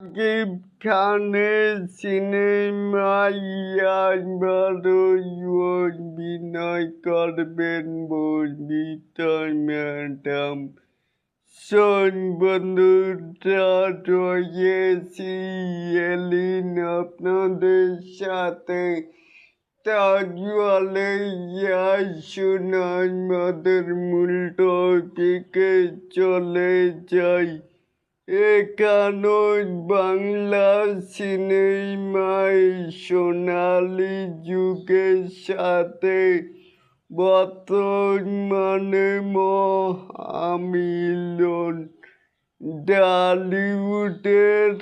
শাকিব খানের সিনেমায় এবারও অভিনয় করবেন বর্ষিতা ম্যাডাম। বন্ধুরা, রয়েছি এলিন আপনাদের সাথে। তাহলে আসুন আমাদের মূল টপিকে চলে যাই। একানো বাংলা সিনেমায় সোনালী যুগের সাথে বর্তমানে মহামিলন। ঢালিউডের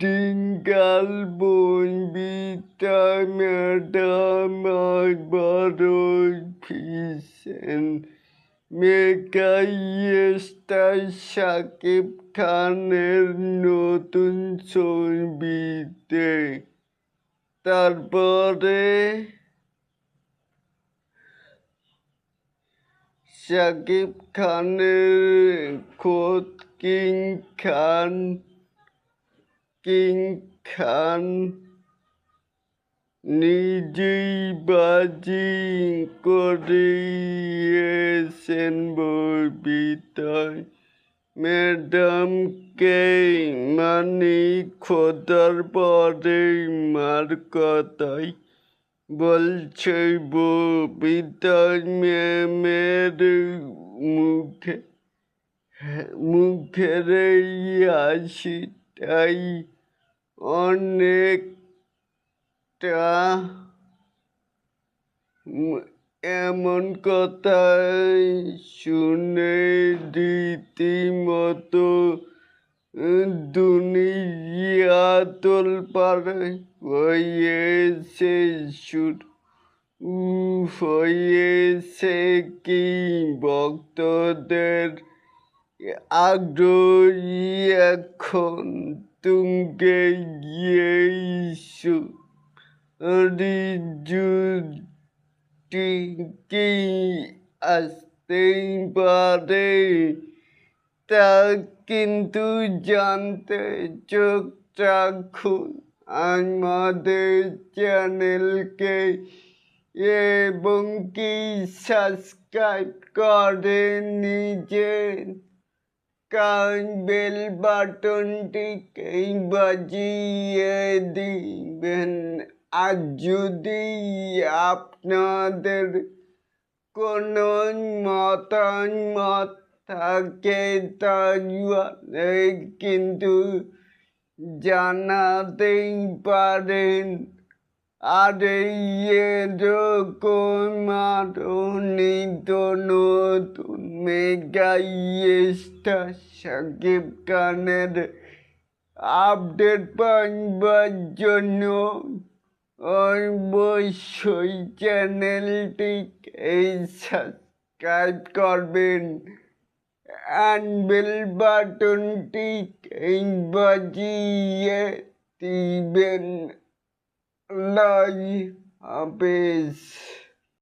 ডিঙ্গল বর্ষিতা ম্যাডাম আবারও ফিরছেন মেগা স্টার শাকিব খানের নতুন ছবিতে। তারপরে শাকিব খানের খোদ কিং খান নিজেই বাজি করিয়েছেন বর্ষিতা ম্যাডামকে, মানে খোদার পরে মার কথাই বলছে বর্ষিতা ম্যামের মুখের এই হাসিটাই অনেকটা এমন কথাই শুনে রীতিমতো দুনিয়া তোলপাড় হয়েছে কি ভক্তদের আগ্রহী এখন তুঙ্গে গিয়ে জুটি কি আসতেই পারে তা কিন্তু জানতে চোখ রাখুন আমাদের চ্যানেলকে এবং কি সাবস্ক্রাইব করে নিজের বেল বাটনটিকে বাজিয়ে দিবেন। আর যদি আপনাদের কোনো মতামত থাকে তাহলে কিন্তু জানাতেই পারেন। আর এরকম আরো নিত্য নতুন মেগা স্টার শাকিব খানের আপডেট পাওয়ার জন্য অবশ্যই চ্যানেলটিকে সাবস্ক্রাইব করবেন and বেল বাটনটিকে বাজিয়ে দিবেন। আল্লাহ হাফেজ।